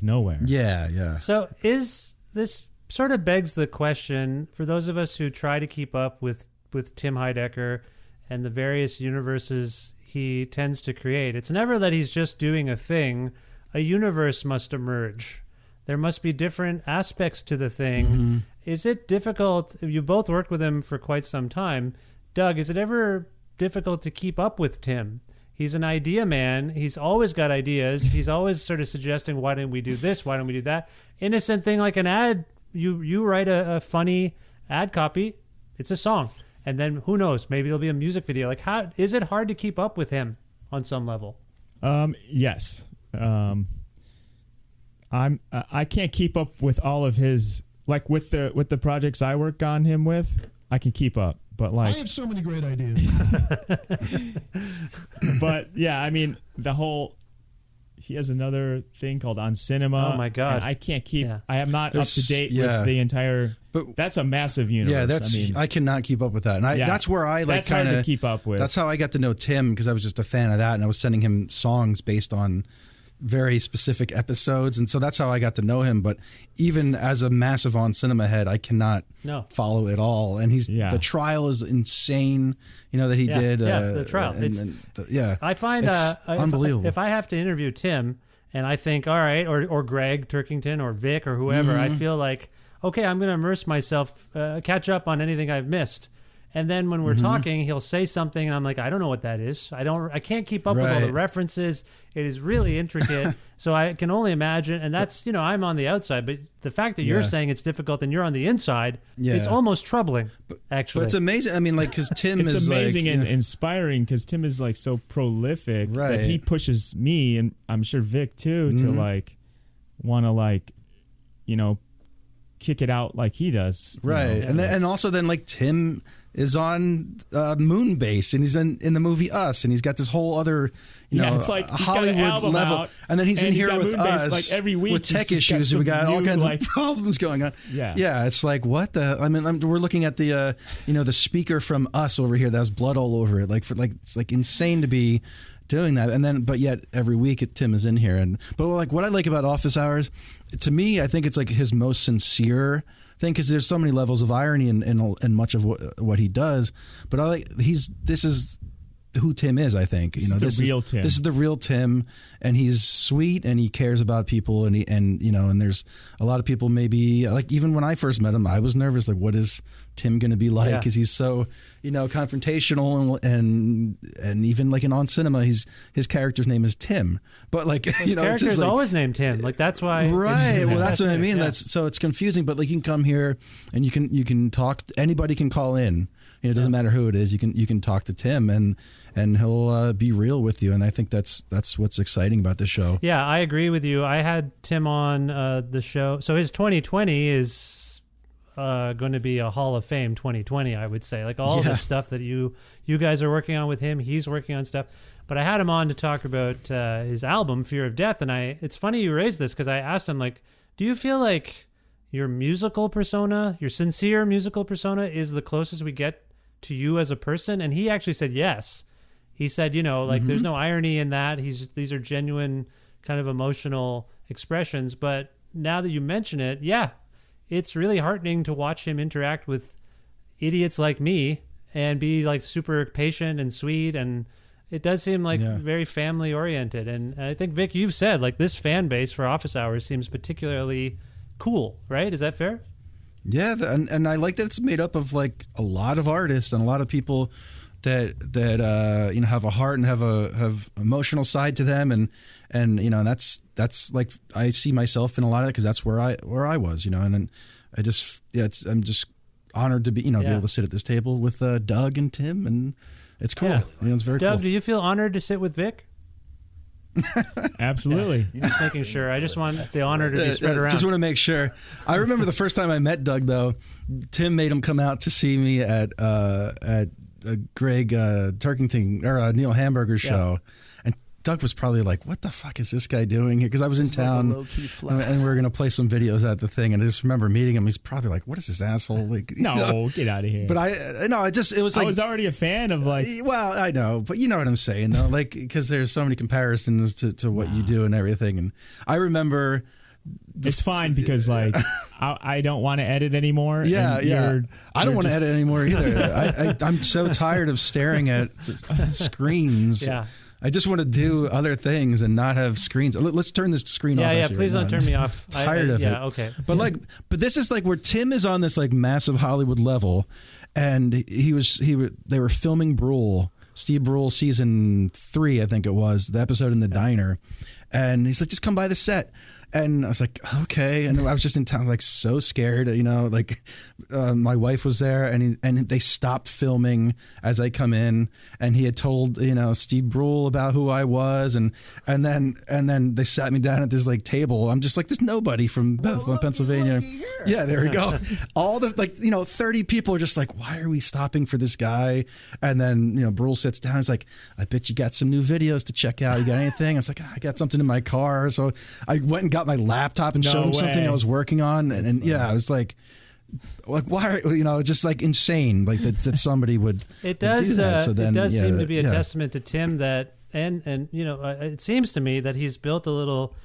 nowhere. Yeah. So is this sort of begs the question for those of us who try to keep up with Tim Heidecker and the various universes he tends to create. It's never that he's just doing a thing. A universe must emerge. There must be different aspects to the thing. Mm-hmm. Is it difficult? You both worked with him for quite some time. Doug, is it ever difficult to keep up with Tim? He's an idea man. He's always got ideas. He's always sort of suggesting, why didn't we do this? Why don't we do that? Innocent thing like an ad. You write a funny ad copy. It's a song. And then who knows? Maybe there'll be a music video. Like, how is it hard to keep up with him on some level? Yes. I can't keep up with all of his, like with the projects I work on him with. I can keep up, but like I have so many great ideas. But yeah, I mean he has another thing called On Cinema. Oh my God. I can't keep. Yeah. I am not up to date with the entire. But that's a massive universe. Yeah, I cannot keep up with that, and that's where I like kind of keep up with. That's how I got to know Tim, because I was just a fan of that, and I was sending him songs based on very specific episodes, and so that's how I got to know him. But even as a massive On Cinema head, I cannot follow it all. And the trial is insane. That he did. The trial. I find it's unbelievable. If I have to interview Tim, and I think, all right, or Greg Turkington or Vic or whoever, I feel like, okay, I'm going to immerse myself, catch up on anything I've missed. And then when we're talking, he'll say something, and I'm like, I don't know what that is. I can't keep up with all the references. It is really intricate. So I can only imagine, and that's, I'm on the outside, but the fact that you're saying it's difficult and you're on the inside, it's almost troubling, actually. But it's amazing. I mean, like, because Tim it's is amazing like, and inspiring, because Tim is like so prolific that he pushes me, and I'm sure Vic too, to like want to like, kick it out like he does. Right. And also then like Tim is on Moonbase, and he's in the movie Us, and he's got this whole other, it's like he's got an Hollywood album level, out, and then he's in here got with Moonbase, us like every week with tech he's just issues. We got all new, kinds like- of problems going on. Yeah. It's like what the? I mean, we're looking at the the speaker from Us over here that has blood all over it. It's like insane to be doing that, and then but yet every week Tim is in here, but like what I like about Office Hours, to me, I think it's like his most sincere thing, because there's so many levels of irony in much of what he does. But I like this is who Tim is. I think This is the real Tim. This is the real Tim, and he's sweet and he cares about people, and there's a lot of people maybe like even when I first met him, I was nervous like what is Tim going to be like? Because he's so confrontational and even like in On Cinema, his character's name is Tim, but like his character is always named Tim. Like that's why. Right. Well, that's what I mean. That's so it's confusing. But like you can come here and you can talk. Anybody can call in. It doesn't matter who it is. You can talk to Tim and he'll be real with you. And I think that's what's exciting about this show. Yeah, I agree with you. I had Tim on the show. So his 2020 is going to be a Hall of Fame 2020, I would say. Like all of the stuff that you guys are working on with him, he's working on stuff. But I had him on to talk about his album, Fear of Death. And it's funny you raised this because I asked him, like, do you feel like your musical persona, your sincere musical persona is the closest we get to you as a person? And he actually said yes. He said, there's no irony in that. These are genuine kind of emotional expressions. But now that you mention it, it's really heartening to watch him interact with idiots like me and be like super patient and sweet. And it does seem like very family oriented. And I think, Vic, you've said like this fan base for Office Hours seems particularly cool, right? Is that fair? Yeah, and I like that it's made up of like a lot of artists and a lot of people that have a heart and have emotional side to them, and that's like I see myself in a lot of it because that's where I was, and I just I'm just honored to be be able to sit at this table with Doug and Tim, and it's cool. It's very Doug, cool. do you feel honored to sit with Vic? Absolutely. You're just making sure. I just want the honor to be spread around. Just want to make sure. I remember the first time I met Doug, though. Tim made him come out to see me at Greg Turkington or Neil Hamburger's show, and Doug was probably like, "What the fuck is this guy doing here?" Because I was in town, and we were gonna play some videos at the thing, and I just remember meeting him. He's probably like, "What is this asshole?" Like, no, get out of here. But it was like I was already a fan of like. Well, I know, but you know what I'm saying, though, like because there's so many comparisons to what you do and everything, and I remember. It's fine because like I don't want to edit anymore. Yeah. I don't want to edit anymore either. I'm so tired of staring at screens. Yeah. I just want to do other things and not have screens. Let's turn this screen off. Yeah, please don't turn me off. Tired of it. Yeah, okay. But but this is like where Tim is on this like massive Hollywood level, and they were filming Brule, Steve Brule season 3, I think it was, the episode in the diner, and he's like, just come by the set. And I was like, okay. And I was just in town, like so scared, my wife was there and they stopped filming as I come in, and he had told, Steve Brule about who I was. And then they sat me down at this like table. I'm just like, there's nobody from Pennsylvania. Yeah, there we go. All the 30 people are just like, why are we stopping for this guy? And then, Brule sits down. He's like, I bet you got some new videos to check out. You got anything? I was like, I got something in my car. So I went and got my laptop and showed him something I was working on, and I was like why just like insane, like that somebody would. It does. Do that. So it does seem to be a testament to Tim that, and it seems to me that he's built a little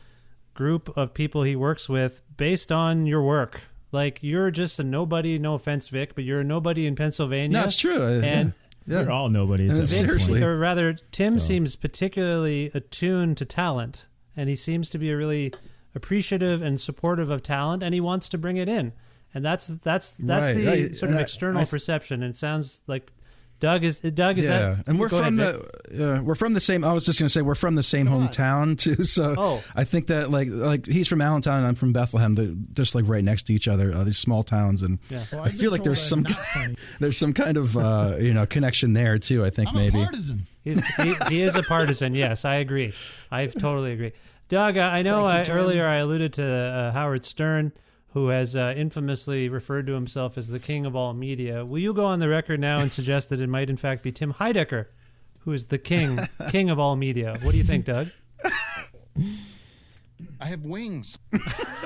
group of people he works with based on your work. Like you're just a nobody. No offense, Vic, but you're a nobody in Pennsylvania. No, it's true. And we're all nobodies. Seriously, or rather, Tim seems particularly attuned to talent. And he seems to be a really appreciative and supportive of talent, and he wants to bring it in. And that's the sort of external perception. And it sounds like Doug is that. And we're from the same. I was just going to say we're from the same hometown too. So I think that like he's from Allentown and I'm from Bethlehem. They're just like right next to each other. These small towns, and I feel like there's some kind of connection there too. I think maybe. Partisan. He is a partisan. Yes, I agree. I totally agree. Doug, I know earlier I alluded to Howard Stern. who has infamously referred to himself as the king of all media. Will you go on the record now and suggest that it might in fact be Tim Heidecker, who is the king of all media? What do you think, Doug? I have wings.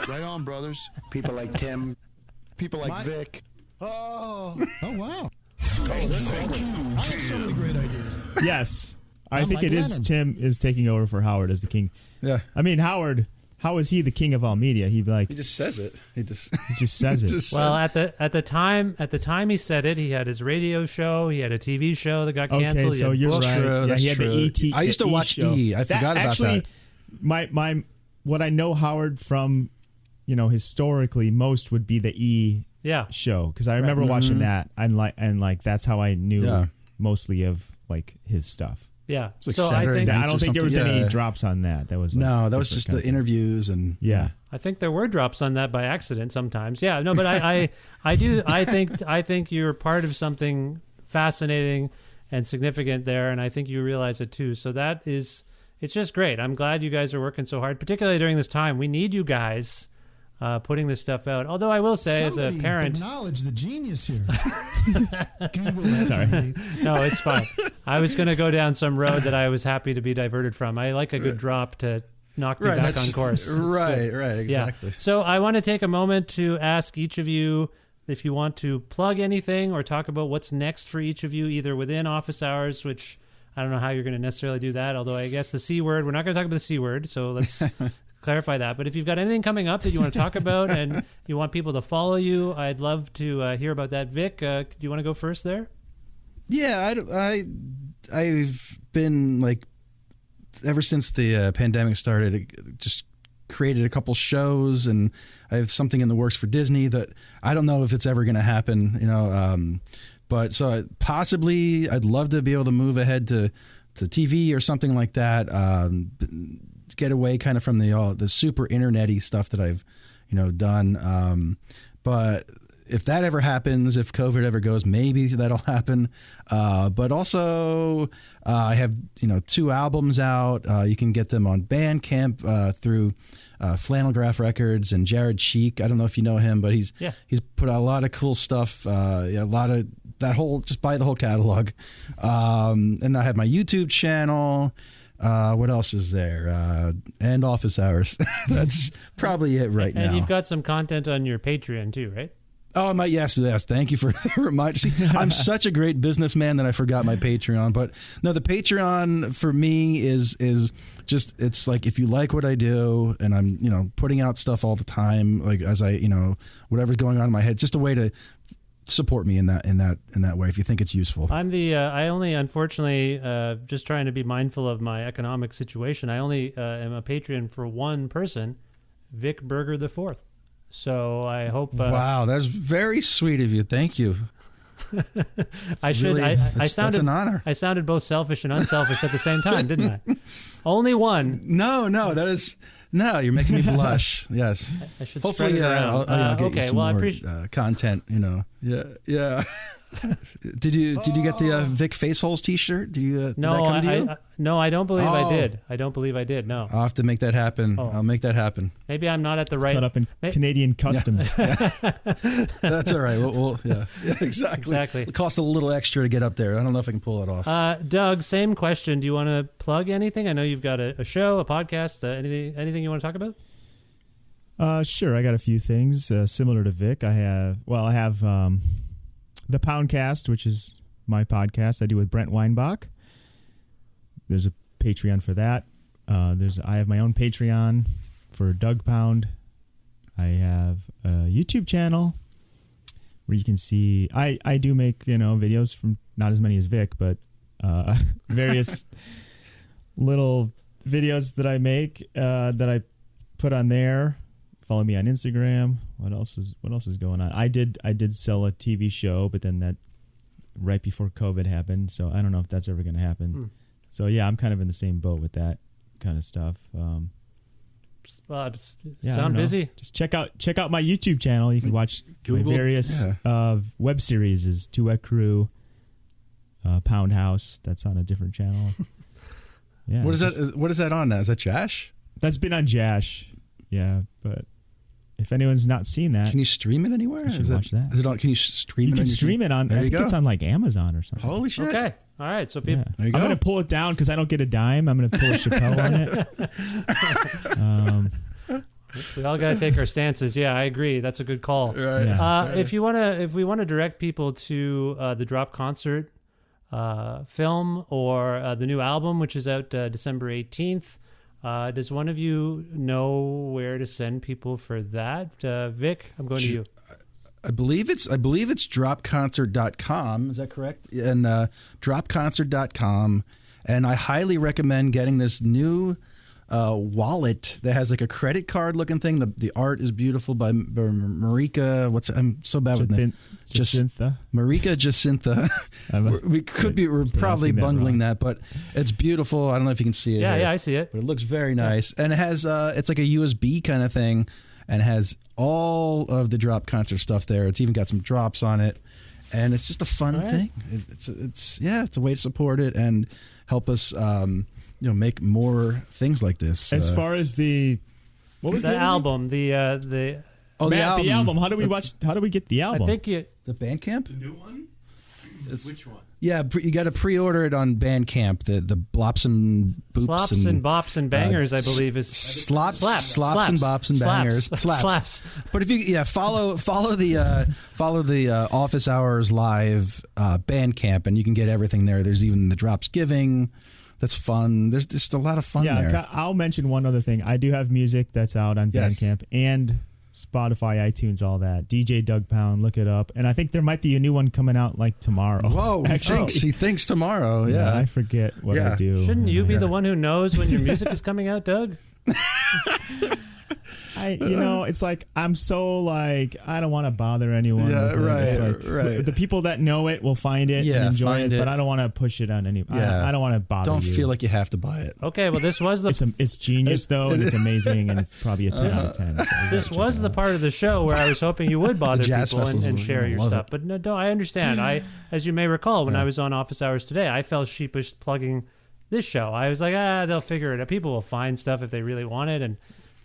Right on, brothers. People like Tim. People like Vic. Oh, Wow. I have so many great ideas. Yes. I I'm think like it is Lennon. Tim is taking over for Howard as the king. Yeah. I mean, Howard, how is he the king of all media? He'd be like, He just says it. He just says it. just Well, says at the time he said it, he had his radio show, he had a TV show that got Okay, canceled. so he had you're books. right. True, Yeah, that's he had true. the ET. I used to the watch show. E! I forgot about actually, that. My what I know Howard from, historically most would be the E Yeah. show, because I remember watching that and like that's how I knew Yeah. mostly of like his stuff. Yeah. It's like So I Saturday think night. I don't or think there was something. any Yeah. drops on that. That was like, No, that was different just kind the of thing. interviews and Yeah. I think there were drops on that by accident sometimes. Yeah, no, but I think you're part of something fascinating and significant there, and I think you realize it too. So it's just great. I'm glad you guys are working so hard, particularly during this time. We need you guys putting this stuff out. Although I will say, as a Somebody parent, acknowledge the genius here. Google that Sorry. for me. no, it's fine. I was going to go down some road that I was happy to be diverted from. I like a good drop to knock me back on course. It's Right, good. right, exactly. Yeah. So I want to take a moment to ask each of you if you want to plug anything or talk about what's next for each of you, either within office hours, which I don't know how you're going to necessarily do that, although I guess the C word, we're not going to talk about the C word, so let's clarify that. But if you've got anything coming up that you want to talk about and you want people to follow you, I'd love to hear about that. Vic, do you want to go first there? Yeah, I've been like ever since the pandemic started, just created a couple shows, and I have something in the works for Disney that I don't know if it's ever going to happen. But so possibly I'd love to be able to move ahead to TV or something like that. Get away kind of from the super internet-y stuff that I've done. But if that ever happens, if COVID ever goes, maybe that'll happen. But also, I have 2 albums out. You can get them on Bandcamp through Flannel Graph Records and Jared Cheek. I don't know if you know him, but he's put out a lot of cool stuff. A lot of that whole, just buy the whole catalog. And I have my YouTube channel. What else is there? And office hours. That's probably it right now. And you've got some content on your Patreon too, right? Oh, yes. Thank you for reminding. See, I'm such a great businessman that I forgot my Patreon. But no, the Patreon for me is just, it's like, if you like what I do and I'm, putting out stuff all the time, like as I, whatever's going on in my head, just a way to support me in that way if you think it's useful. I'm I only, unfortunately, just trying to be mindful of my economic situation, I only am a Patreon for one person, Vic Berger the Fourth. So I hope. Wow, that's very sweet of you. Thank you. I should. Really, I sounded that's an honor. I sounded both selfish and unselfish at the same time, didn't I? Only one. No, that is. No, you're making me blush. Yes. I should Hopefully, spread it around. I'll get you Okay. some Well, I more appreciate. content. Yeah. Did you get the Vic Faceholes T-shirt? Did that come to you? No, I don't believe I Oh. did. I don't believe I did. No. I'll have to make that happen. Oh. I'll make that happen. Maybe I'm not at the right. Caught up in Canadian customs. That's all right. Yeah, exactly. Exactly. It costs a little extra to get up there. I don't know if I can pull it off. Doug, same question. Do you want to plug anything? I know you've got a show, a podcast, anything you want to talk about? Sure. I got a few things similar to Vic. I have the Poundcast, which is my podcast I do with Brent Weinbach. There's a Patreon for that. I have my own Patreon for Douggpound. I have a YouTube channel where you can see I do make videos from, not as many as Vic, but various little videos that I make that I put on there. Follow me on Instagram. What else is going on? I did sell a TV show, but then that right before COVID happened, so I don't know if that's ever going to happen. So yeah, I'm kind of in the same boat with that kind of stuff. Well, I sound don't know. busy. Just check out my YouTube channel. You can watch Google, my various web series. Is Duet Crew, Pound House. That's on a different channel. Yeah. What is that on now? Is that Jash? That's been on Jash. Yeah, but if anyone's not seen that, Can you stream it anywhere? should watch that. Is it on? Can you stream you it? can on your stream TV? it on. There I you think go. it's on like Amazon or something. Holy shit! Okay. All right. So Yeah. people. There you I'm go. gonna pull it down because I don't get a dime. I'm gonna pull a Chappelle on it. We all got to take our stances. Yeah, I agree. That's a good call. Right. Yeah. If we want to direct people to the Drop concert film or the new album, which is out December 18th, does one of you know where to send people for that? Vic, I'm going to you. I believe it's dropconcert.com. Is that correct? And dropconcert.com. And I highly recommend getting this new wallet that has like a credit card looking thing. The art is beautiful by Marika. I'm so bad with names. Jacintha. Marika Jacintha. We're probably bungling that, but it's beautiful. I don't know if you can see it. Yeah, here, yeah, I see it. but it looks very nice, and it has it's like a USB kind of thing, and has all of the Drop concert stuff there. It's even got some drops on it, and it's just a fun thing. It's a way to support it and help us make more things like this. As far as what was The the album, the Matt, the album. How do we get the album? I think the Bandcamp. The new one? Which one? Yeah, you got to pre-order it on Bandcamp. The Blops and Boops Slaps and Bops and Bangers, I believe, is Slops Slaps. and Bops and Bangers. Slaps. But if you follow the Office Hours Live Bandcamp, and you can get everything there. There's even the Drops Giving. That's fun. There's just a lot of fun there. Yeah, I'll mention one other thing. I do have music that's out on Bandcamp and Spotify, iTunes, all that. DJ Douggpound, look it up. And I think there might be a new one coming out like tomorrow. Whoa, actually. he thinks tomorrow. Yeah, I forget what I do. Shouldn't you be the one who knows when your music is coming out, Doug? It's like I'm so like I don't want to bother anyone. Yeah, with it. It's right, like, right. The people that know it will find it and enjoy it, but I don't want to push it on anyone. Yeah. I don't want to bother Don't you. feel like you have to buy it. Okay, well, this was the It's genius though, and it's amazing, and it's probably a 10 out of 10. So this was the part of the show where I was hoping you would bother jazz people festivals and would share your love stuff. it. But no, I understand. As you may recall, when I was on Office Hours today, I felt sheepish plugging this show. I was like, they'll figure it out. People will find stuff if they really want it,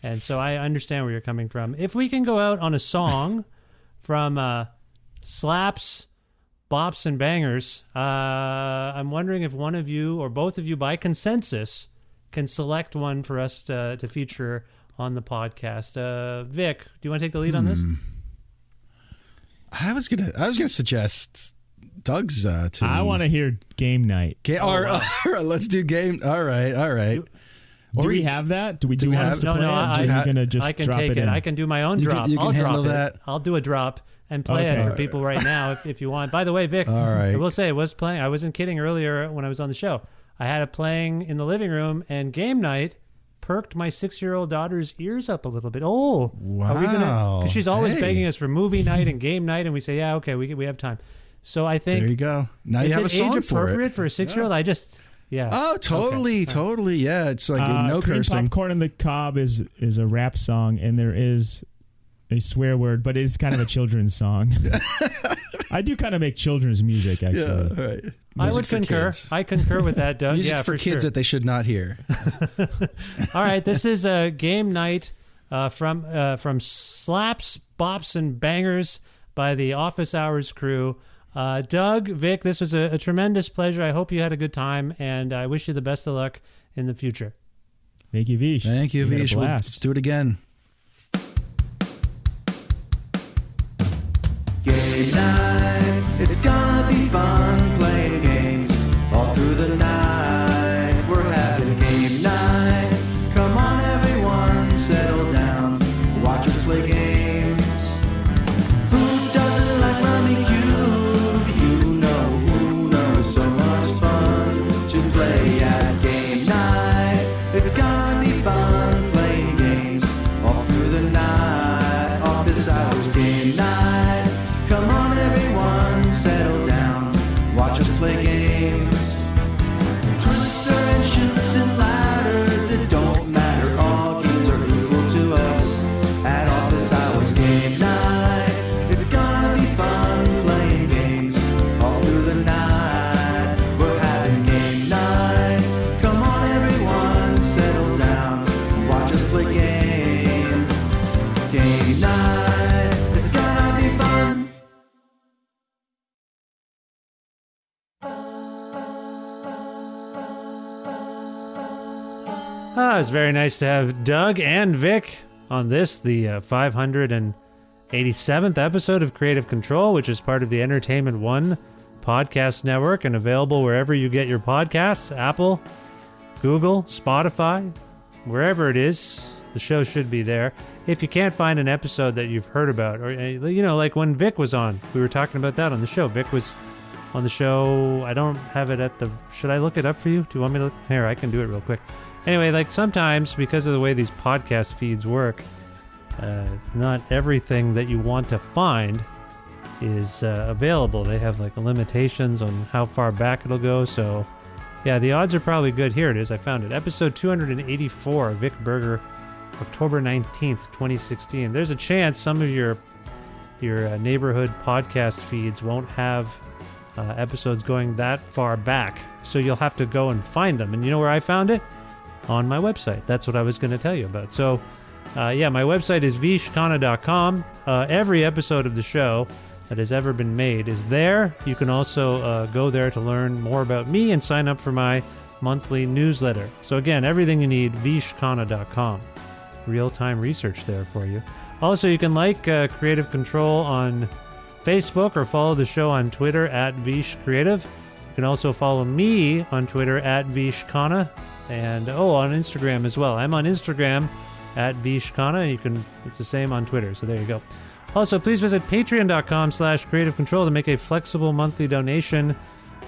and so I understand where you're coming from. If we can go out on a song from Slaps, Bops, and Bangers, I'm wondering if one of you or both of you, by consensus, can select one for us to feature on the podcast. Vic, do you want to take the lead on this? I was gonna suggest Doug's. I want to hear Game Night. All right, let's do game. All right. Do we have that? Do we want us to No, play no, it? I- Are you gonna just I can drop take it it. in? I can do my own You can- drop. you can I'll drop handle it. that? I'll do a drop and play Okay. it for people right now if you want. By the way, Vic, All right. I will say it was playing. I wasn't kidding earlier when I was on the show. I had it playing in the living room, and Game Night perked my 6-year-old daughter's ears up a little bit. Oh, Wow. Because she's always Hey. begging us for movie night and game night, and we say, yeah, okay, we have time. So I think There you go. Now you is have a it song age for appropriate it. for a 6-year-old? I just Oh, totally. Yeah, it's like no Cream cursing. Popcorn on the Cob is a rap song, and there is a swear word, but it's kind of a children's song. I do kind of make children's music, actually. Yeah, right. I Music would for concur. kids. I concur with that, Doug. Music yeah, for for kids sure. that they should not hear. All right, this is a game night from Slaps, Bops, and Bangers by the Office Hours crew. Doug, Vic, this was a tremendous pleasure. I hope you had a good time, and I wish you the best of luck in the future. Thank you, Vish. Thank you, had a Vish. blast. Let's do it again. Game night, it's gonna be fun playing games all through the night. We're having game night. Come on, everyone, settle down. Watch us play games. Who doesn't like Rummy Cube? You know, Uno is so much fun to play at game night. It's gonna be fun playing games all through the night. Office Hours game night. Come on, everyone, settle down. Watch us play games. Twister and shoots and ladders, it don't matter. All games are equal to us at Office Well, it's very nice to have Doug and Vic on this, the 587th episode of Creative Control, which is part of the Entertainment One podcast network and available wherever you get your podcasts, Apple, Google, Spotify, wherever it is. The show should be there. If you can't find an episode that you've heard about, or, you know, like when Vic was on, we were talking about that on the show. Vic was on the show. I don't have it at the... Should I look it up for you? Do you want me to... Here, I can do it real quick. Anyway, like sometimes, because of the way these podcast feeds work, not everything that you want to find is available. They have like limitations on how far back it'll go. So, yeah, the odds are probably good. Here it is. I found it. Episode 284, Vic Berger, October 19th, 2016. There's a chance some of your neighborhood podcast feeds won't have episodes going that far back. So you'll have to go and find them. And you know where I found it? On my website. That's what I was going to tell you about. So, yeah, my website is vishkhanna.com. Every episode of the show that has ever been made is there. You can also go there to learn more about me and sign up for my monthly newsletter. So again, everything you need, vishkhanna.com. Real-time research there for you. Also, you can like Creative Control on Facebook or follow the show on Twitter at vishcreative. You can also follow me on Twitter at vishkhanna and on Instagram as well. I'm on Instagram at vishkhanna. It's the same on Twitter, so there you go. Also, please visit patreon.com/creativecontrol to make a flexible monthly donation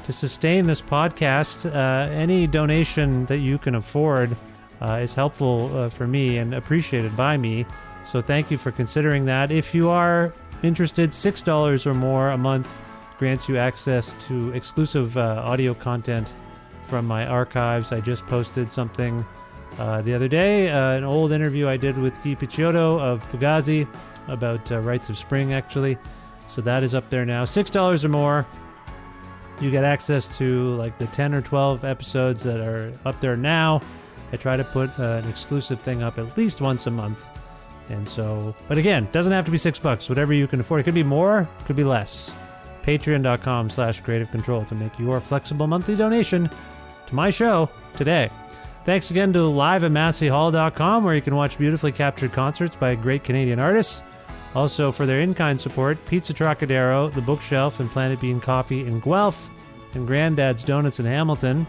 to sustain this podcast. Any donation that you can afford is helpful for me and appreciated by me. So thank you for considering that. If you are interested, $6 or more a month grants you access to exclusive audio content from my archives. I just posted something the other day, an old interview I did with Guy Picciotto of Fugazi about Rites of Spring, actually. So that is up there now. $6 or more, you get access to like the 10 or 12 episodes that are up there now. I try to put an exclusive thing up at least once a month. And so, but again, doesn't have to be $6, whatever you can afford. It could be more, could be less. Patreon.com/creativecontrol to make your flexible monthly donation to my show today. Thanks again to live@masseyhall.com, where you can watch beautifully captured concerts by great Canadian artists. Also, for their in-kind support, Pizza Trocadero, The Bookshelf, and Planet Bean Coffee in Guelph, and Granddad's Donuts in Hamilton.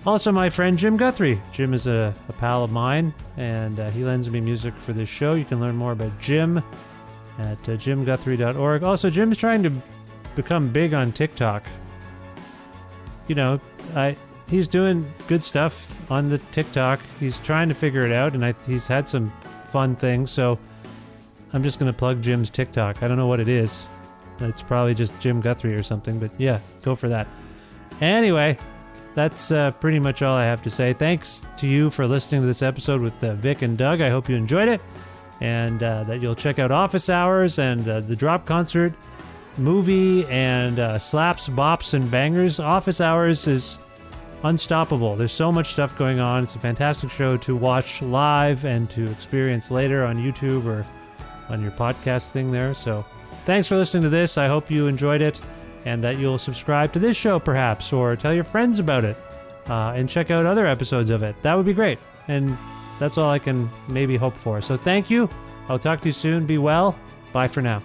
Also, my friend Jim Guthrie. Jim is a pal of mine, and he lends me music for this show. You can learn more about Jim at jimguthrie.org. Also, Jim's trying to become big on TikTok. You know, he's doing good stuff on the TikTok. He's trying to figure it out, and he's had some fun things. So I'm just going to plug Jim's TikTok. I don't know what it is. It's probably just Jim Guthrie or something, but yeah, go for that. Anyway, that's pretty much all I have to say. Thanks to you for listening to this episode with Vic and Doug. I hope you enjoyed it, and that you'll check out Office Hours and the Drop Concert movie and Slaps, Bops, and Bangers. Office Hours is unstoppable. There's so much stuff going on. It's a fantastic show to watch live and to experience later on YouTube or on your podcast thing there. So thanks for listening to this. I hope you enjoyed it and that you'll subscribe to this show perhaps, or tell your friends about it and check out other episodes of it. That would be great. And that's all I can maybe hope for. So thank you. I'll talk to you soon. Be well. Bye for now.